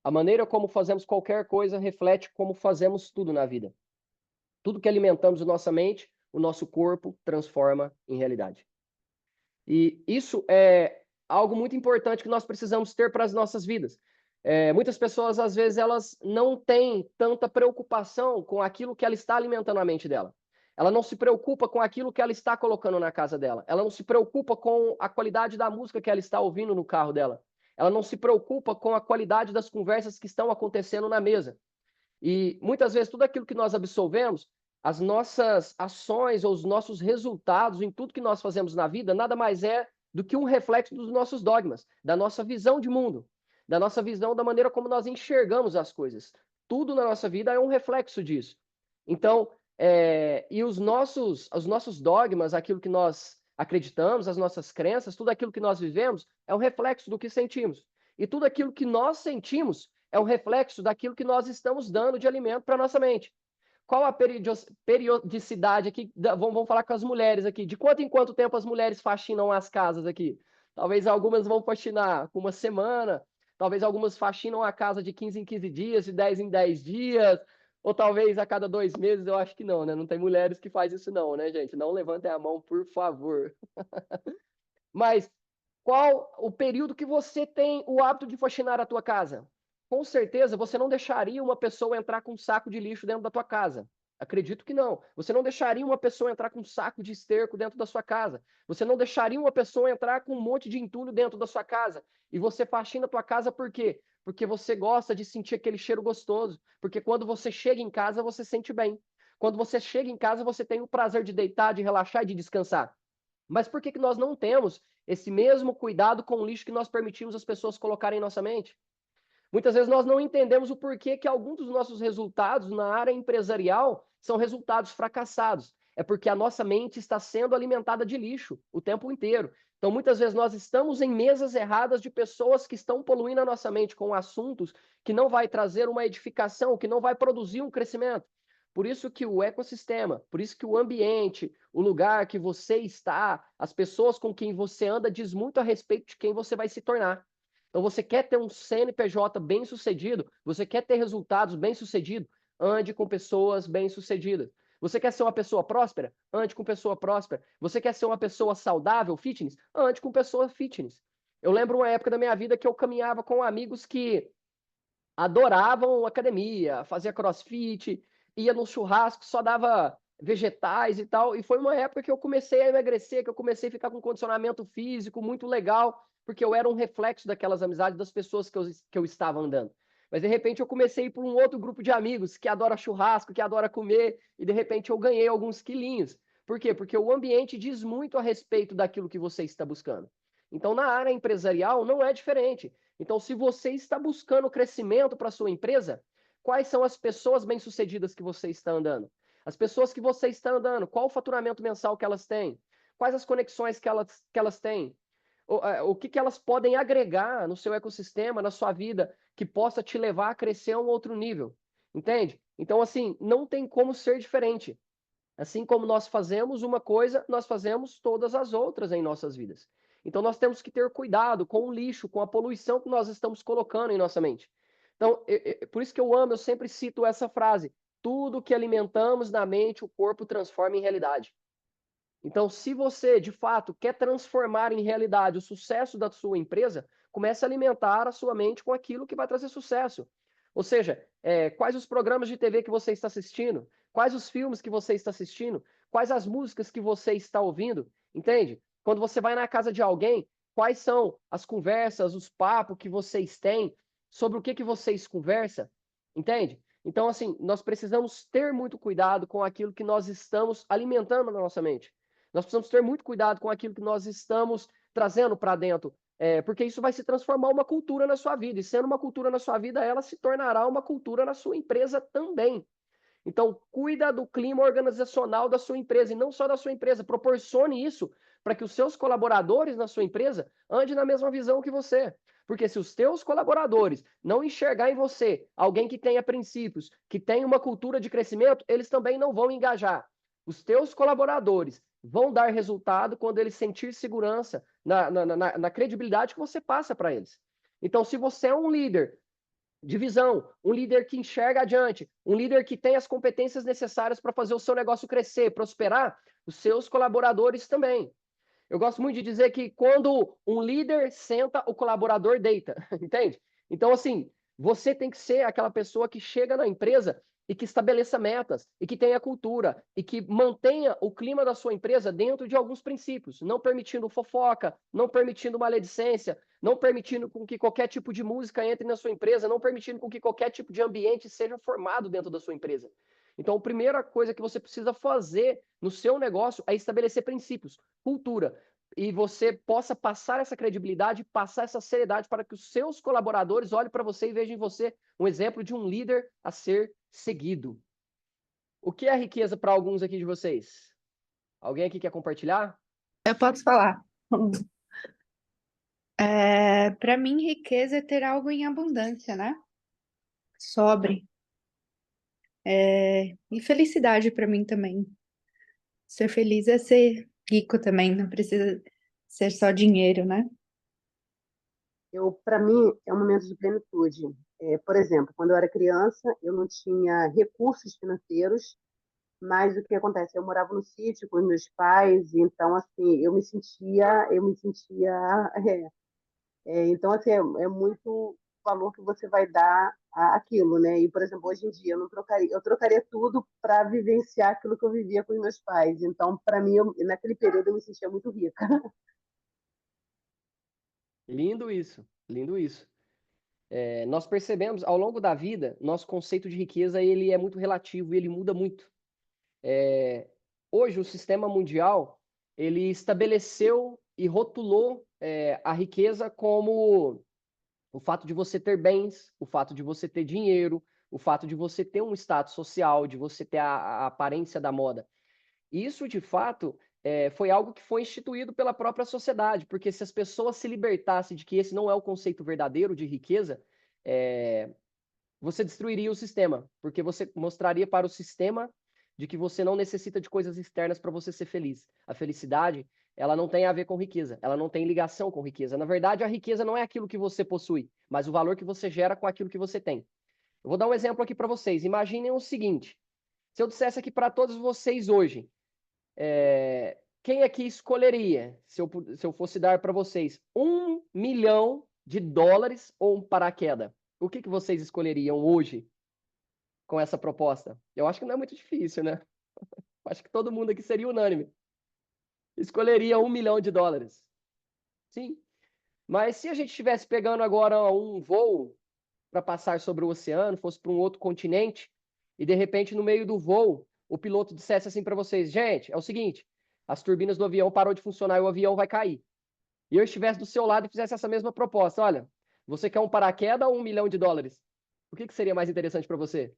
A maneira como fazemos qualquer coisa reflete como fazemos tudo na vida. Tudo que alimentamos a nossa mente, o nosso corpo transforma em realidade. E isso é algo muito importante que nós precisamos ter para as nossas vidas. Muitas pessoas, às vezes, elas não têm tanta preocupação com aquilo que ela está alimentando a mente dela. Ela não se preocupa com aquilo que ela está colocando na casa dela. Ela não se preocupa com a qualidade da música que ela está ouvindo no carro dela. Ela não se preocupa com a qualidade das conversas que estão acontecendo na mesa. E muitas vezes tudo aquilo que nós absolvemos, as nossas ações ou os nossos resultados em tudo que nós fazemos na vida, nada mais é do que um reflexo dos nossos dogmas, da nossa visão de mundo, da nossa visão da maneira como nós enxergamos as coisas. Tudo na nossa vida é um reflexo disso. Então, e os nossos dogmas, aquilo que nós acreditamos, as nossas crenças, tudo aquilo que nós vivemos, é um reflexo do que sentimos. E tudo aquilo que nós sentimos é um reflexo daquilo que nós estamos dando de alimento para a nossa mente. Qual a periodicidade aqui? Vamos falar com as mulheres aqui. De quanto em quanto tempo as mulheres faxinam as casas aqui? Talvez algumas vão faxinar com uma semana, talvez algumas faxinam a casa de 15 em 15 dias, de 10 em 10 dias, ou talvez a cada 2 meses, eu acho que não, né? Não tem mulheres que fazem isso não, né, gente? Não levantem a mão, por favor. Mas qual o período que você tem o hábito de faxinar a tua casa? Com certeza você não deixaria uma pessoa entrar com um saco de lixo dentro da tua casa. Acredito que não. Você não deixaria uma pessoa entrar com um saco de esterco dentro da sua casa. Você não deixaria uma pessoa entrar com um monte de entulho dentro da sua casa. E você faxina a tua casa por quê? Porque você gosta de sentir aquele cheiro gostoso. Porque quando você chega em casa, você sente bem. Quando você chega em casa, você tem o prazer de deitar, de relaxar e de descansar. Mas por que que nós não temos esse mesmo cuidado com o lixo que nós permitimos as pessoas colocarem em nossa mente? Muitas vezes nós não entendemos o porquê que alguns dos nossos resultados na área empresarial são resultados fracassados. É porque a nossa mente está sendo alimentada de lixo o tempo inteiro. Então, muitas vezes nós estamos em mesas erradas de pessoas que estão poluindo a nossa mente com assuntos que não vai trazer uma edificação, que não vai produzir um crescimento. Por isso que o ecossistema, por isso que o ambiente, o lugar que você está, as pessoas com quem você anda, diz muito a respeito de quem você vai se tornar. Então, você quer ter um CNPJ bem-sucedido, você quer ter resultados bem-sucedidos, ande com pessoas bem-sucedidas. Você quer ser uma pessoa próspera? Ande com pessoa próspera. Você quer ser uma pessoa saudável, fitness? Ande com pessoa fitness. Eu lembro uma época da minha vida que eu caminhava com amigos que adoravam academia, fazia crossfit, ia no churrasco, só dava vegetais e tal. E foi uma época que eu comecei a emagrecer, que eu comecei a ficar com condicionamento físico muito legal, porque eu era um reflexo daquelas amizades das pessoas que eu estava andando. Mas de repente eu comecei a ir por um outro grupo de amigos que adora churrasco, que adora comer, e de repente eu ganhei alguns quilinhos. Por quê? Porque o ambiente diz muito a respeito daquilo que você está buscando. Então, na área empresarial, não é diferente. Então, se você está buscando crescimento para a sua empresa, quais são as pessoas bem-sucedidas que você está andando? As pessoas que você está andando, qual o faturamento mensal que elas têm? Quais as conexões que elas têm? O que elas podem agregar no seu ecossistema, na sua vida, que possa te levar a crescer a um outro nível? Entende? Então, assim, não tem como ser diferente. Assim como nós fazemos uma coisa, nós fazemos todas as outras em nossas vidas. Então nós temos que ter cuidado com o lixo, com a poluição que nós estamos colocando em nossa mente. Então, por isso que eu sempre cito essa frase: tudo que alimentamos na mente, o corpo transforma em realidade. Então, se você, de fato, quer transformar em realidade o sucesso da sua empresa, comece a alimentar a sua mente com aquilo que vai trazer sucesso. Ou seja, quais os programas de TV que você está assistindo? Quais os filmes que você está assistindo? Quais as músicas que você está ouvindo? Entende? Quando você vai na casa de alguém, quais são as conversas, os papos que vocês têm, sobre o que vocês conversam? Entende? Então, assim, nós precisamos ter muito cuidado com aquilo que nós estamos alimentando na nossa mente. Nós precisamos ter muito cuidado com aquilo que nós estamos trazendo para dentro, porque isso vai se transformar uma cultura na sua vida. E sendo uma cultura na sua vida, ela se tornará uma cultura na sua empresa também. Então, cuida do clima organizacional da sua empresa, e não só da sua empresa. Proporcione isso para que os seus colaboradores na sua empresa andem na mesma visão que você. Porque se os teus colaboradores não enxergar em você alguém que tenha princípios, que tenha uma cultura de crescimento, eles também não vão engajar. Os teus colaboradores vão dar resultado quando eles sentir segurança na credibilidade que você passa para eles. Então, se você é um líder de visão, um líder que enxerga adiante, um líder que tem as competências necessárias para fazer o seu negócio crescer, prosperar, os seus colaboradores também. Eu gosto muito de dizer que quando um líder senta, o colaborador deita, entende? Então, assim, você tem que ser aquela pessoa que chega na empresa e que estabeleça metas, e que tenha cultura, e que mantenha o clima da sua empresa dentro de alguns princípios, não permitindo fofoca, não permitindo maledicência, não permitindo com que qualquer tipo de música entre na sua empresa, não permitindo com que qualquer tipo de ambiente seja formado dentro da sua empresa. Então, a primeira coisa que você precisa fazer no seu negócio é estabelecer princípios, cultura, e você possa passar essa credibilidade, passar essa seriedade para que os seus colaboradores olhem para você e vejam em você um exemplo de um líder a ser seguido. O que é riqueza para alguns aqui de vocês? Alguém aqui quer compartilhar? Eu posso falar. Para mim, riqueza é ter algo em abundância, né? Sobre. E felicidade para mim também. Ser feliz é ser rico também, não precisa ser só dinheiro, né? Para mim, é um momento de plenitude. Por exemplo, quando eu era criança, eu não tinha recursos financeiros, mas o que acontece? Eu morava no sítio com os meus pais, então assim, eu me sentia, é, então assim, é muito o valor que você vai dar àquilo, né? E por exemplo, hoje em dia eu trocaria tudo para vivenciar aquilo que eu vivia com os meus pais. Então, para mim, naquele período eu me sentia muito rica. Lindo isso, lindo isso. Nós percebemos ao longo da vida, nosso conceito de riqueza ele é muito relativo e ele muda muito. Hoje, o sistema mundial ele estabeleceu e rotulou a riqueza como o fato de você ter bens, o fato de você ter dinheiro, o fato de você ter um status social, de você ter a aparência da moda. Isso, de fato, foi algo que foi instituído pela própria sociedade, porque se as pessoas se libertassem de que esse não é o conceito verdadeiro de riqueza, é, você destruiria o sistema, porque você mostraria para o sistema de que você não necessita de coisas externas para você ser feliz. A felicidade, ela não tem a ver com riqueza, ela não tem ligação com riqueza. Na verdade, a riqueza não é aquilo que você possui, mas o valor que você gera com aquilo que você tem. Eu vou dar um exemplo aqui para vocês. Imaginem o seguinte: se eu dissesse aqui para todos vocês hoje, quem aqui escolheria, se eu fosse dar para vocês US$ 1 milhão ou um paraquedas? O que vocês escolheriam hoje com essa proposta? Eu acho que não é muito difícil, né? Acho que todo mundo aqui seria unânime. Escolheria US$ 1 milhão. Sim. Mas se a gente estivesse pegando agora um voo para passar sobre o oceano, fosse para um outro continente, e de repente, no meio do voo, o piloto dissesse assim para vocês: gente, é o seguinte, as turbinas do avião parou de funcionar e o avião vai cair. E eu estivesse do seu lado e fizesse essa mesma proposta: olha, você quer um paraquedas ou US$ 1 milhão? O que seria mais interessante para você?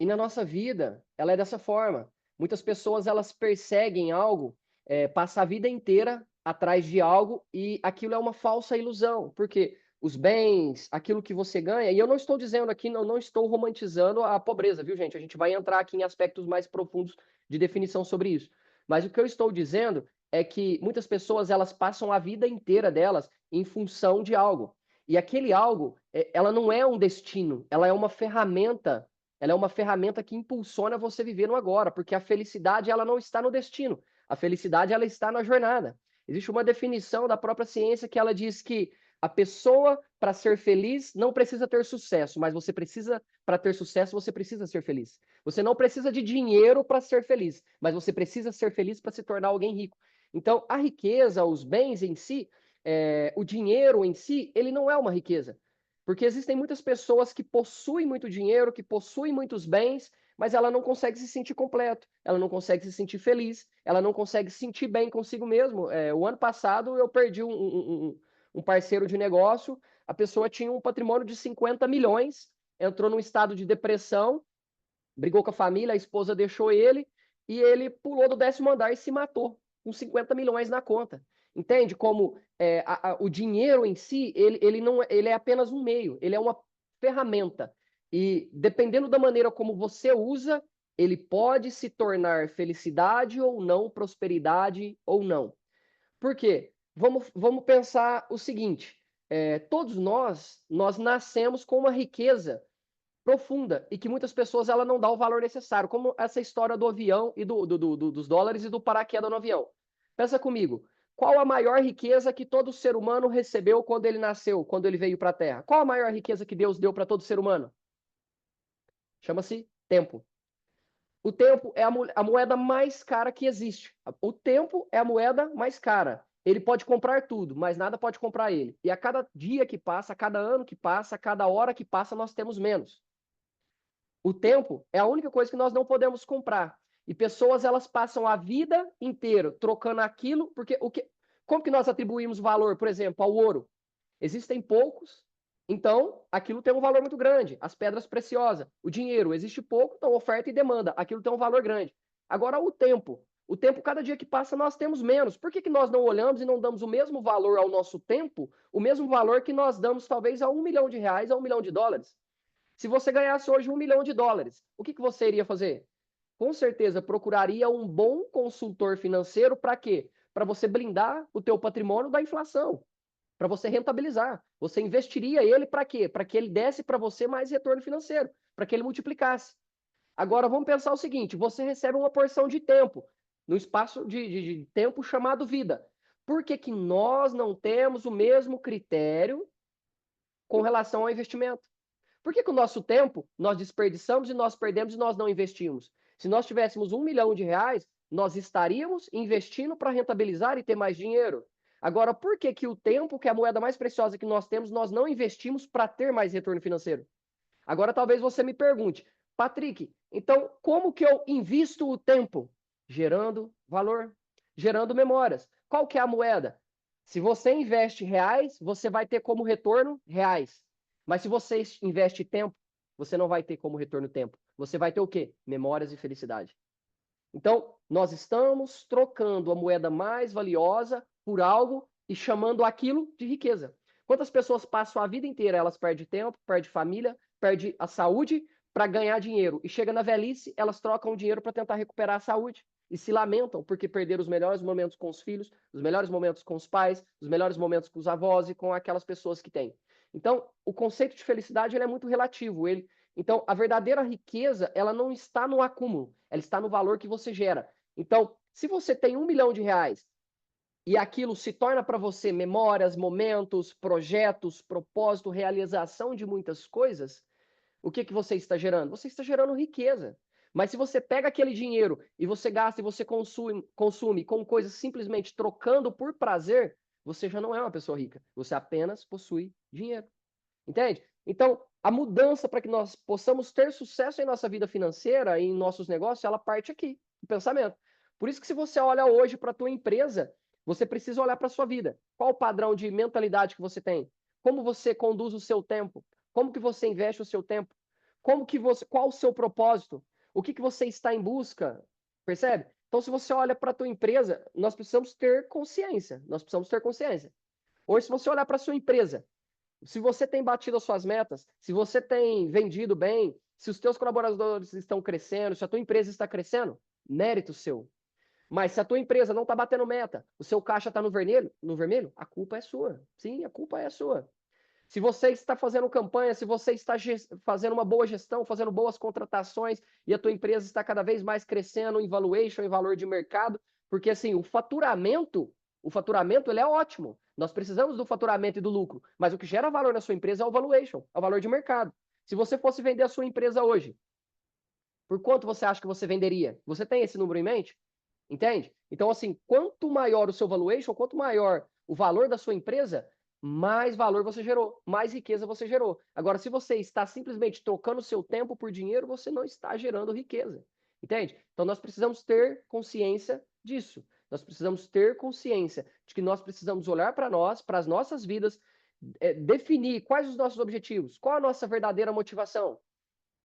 E na nossa vida, ela é dessa forma. Muitas pessoas elas perseguem algo, passa a vida inteira atrás de algo e aquilo é uma falsa ilusão, porque os bens, aquilo que você ganha, e eu não estou dizendo aqui, não estou romantizando a pobreza, viu, gente? A gente vai entrar aqui em aspectos mais profundos de definição sobre isso. Mas o que eu estou dizendo é que muitas pessoas elas passam a vida inteira delas em função de algo. E aquele algo, ela não é um destino, ela é uma ferramenta que impulsiona você viver no agora, porque a felicidade ela não está no destino, a felicidade ela está na jornada. Existe uma definição da própria ciência que ela diz que a pessoa, para ser feliz, não precisa ter sucesso, mas para ter sucesso, você precisa ser feliz. Você não precisa de dinheiro para ser feliz, mas você precisa ser feliz para se tornar alguém rico. Então, a riqueza, os bens em si, o dinheiro em si, ele não é uma riqueza. Porque existem muitas pessoas que possuem muito dinheiro, que possuem muitos bens, mas ela não consegue se sentir completo, ela não consegue se sentir feliz, ela não consegue se sentir bem consigo mesmo. O ano passado eu perdi um parceiro de negócio, a pessoa tinha um patrimônio de 50 milhões, entrou num estado de depressão, brigou com a família, a esposa deixou ele, e ele pulou do 10º andar e se matou, com 50 milhões na conta. Entende como o dinheiro em si, ele é apenas um meio, ele é uma ferramenta. E dependendo da maneira como você usa, ele pode se tornar felicidade ou não, prosperidade ou não. Por quê? Vamos pensar o seguinte: todos nós nascemos com uma riqueza profunda e que muitas pessoas ela não dá o valor necessário, como essa história do avião e dos dólares e do paraquedas no avião. Pensa comigo, qual a maior riqueza que todo ser humano recebeu quando ele nasceu, quando ele veio para a Terra? Qual a maior riqueza que Deus deu para todo ser humano? Chama-se tempo. O tempo é a moeda mais cara que existe. O tempo é a moeda mais cara. Ele pode comprar tudo, mas nada pode comprar ele. E a cada dia que passa, a cada ano que passa, a cada hora que passa, nós temos menos. O tempo é a única coisa que nós não podemos comprar. E pessoas, elas passam a vida inteira trocando aquilo, porque como que nós atribuímos valor, por exemplo, ao ouro? Existem poucos, então aquilo tem um valor muito grande. As pedras preciosas, o dinheiro, existe pouco, então oferta e demanda, aquilo tem um valor grande. Agora o tempo, cada dia que passa, nós temos menos. Por que nós não olhamos e não damos o mesmo valor ao nosso tempo, o mesmo valor que nós damos talvez a R$1 milhão, a $1 milhão? Se você ganhasse hoje $1 milhão, o que você iria fazer? Com certeza procuraria um bom consultor financeiro para quê? Para você blindar o teu patrimônio da inflação, para você rentabilizar. Você investiria ele para quê? Para que ele desse para você mais retorno financeiro, para que ele multiplicasse. Agora vamos pensar o seguinte, você recebe uma porção de tempo, no espaço de tempo chamado vida. Por que que nós não temos o mesmo critério com relação ao investimento? Por que que o nosso tempo nós desperdiçamos e nós perdemos e nós não investimos? Se nós tivéssemos R$1 milhão, nós estaríamos investindo para rentabilizar e ter mais dinheiro. Agora, por que que o tempo, que é a moeda mais preciosa que nós temos, nós não investimos para ter mais retorno financeiro? Agora, talvez você me pergunte, Patrick, então como que eu invisto o tempo? Gerando valor, gerando memórias. Qual que é a moeda? Se você investe reais, você vai ter como retorno reais. Mas se você investe tempo, você não vai ter como retorno tempo. Você vai ter o quê? Memórias e felicidade. Então, nós estamos trocando a moeda mais valiosa por algo e chamando aquilo de riqueza. Quantas pessoas passam a vida inteira, elas perdem tempo, perdem família, perdem a saúde para ganhar dinheiro. E chega na velhice, elas trocam o dinheiro para tentar recuperar a saúde. E se lamentam porque perderam os melhores momentos com os filhos, os melhores momentos com os pais, os melhores momentos com os avós e com aquelas pessoas que têm. Então, o conceito de felicidade ele é muito relativo. Então, a verdadeira riqueza, ela não está no acúmulo, ela está no valor que você gera. Então, se você tem R$1 milhão e aquilo se torna para você memórias, momentos, projetos, propósito, realização de muitas coisas, o que você está gerando? Você está gerando riqueza. Mas se você pega aquele dinheiro e você gasta e você consome com coisas simplesmente trocando por prazer, você já não é uma pessoa rica. Você apenas possui dinheiro. Entende? Então, a mudança para que nós possamos ter sucesso em nossa vida financeira e em nossos negócios, ela parte aqui, do pensamento. Por isso que se você olha hoje para a tua empresa, você precisa olhar para a sua vida. Qual o padrão de mentalidade que você tem? Como você conduz o seu tempo? Como que você investe o seu tempo? Qual o seu propósito? O que você está em busca? Percebe? Então, se você olha para a tua empresa, nós precisamos ter consciência. Nós precisamos ter consciência. Hoje, se você olhar para a sua empresa, se você tem batido as suas metas, se você tem vendido bem, se os teus colaboradores estão crescendo, se a tua empresa está crescendo, mérito seu. Mas se a tua empresa não está batendo meta, o seu caixa está no vermelho, a culpa é sua. Sim, a culpa é sua. Se você está fazendo campanha, se você está fazendo uma boa gestão, fazendo boas contratações e a tua empresa está cada vez mais crescendo em valuation, em valor de mercado, porque assim, o faturamento ele é ótimo. Nós precisamos do faturamento e do lucro, mas o que gera valor na sua empresa é o valuation, é o valor de mercado. Se você fosse vender a sua empresa hoje, por quanto você acha que você venderia? Você tem esse número em mente? Entende? Então, assim, quanto maior o seu valuation, quanto maior o valor da sua empresa, mais valor você gerou, mais riqueza você gerou. Agora, se você está simplesmente trocando o seu tempo por dinheiro, você não está gerando riqueza. Entende? Então, nós precisamos ter consciência disso. Nós precisamos ter consciência de que nós precisamos olhar para nós, para as nossas vidas, definir quais os nossos objetivos, qual a nossa verdadeira motivação.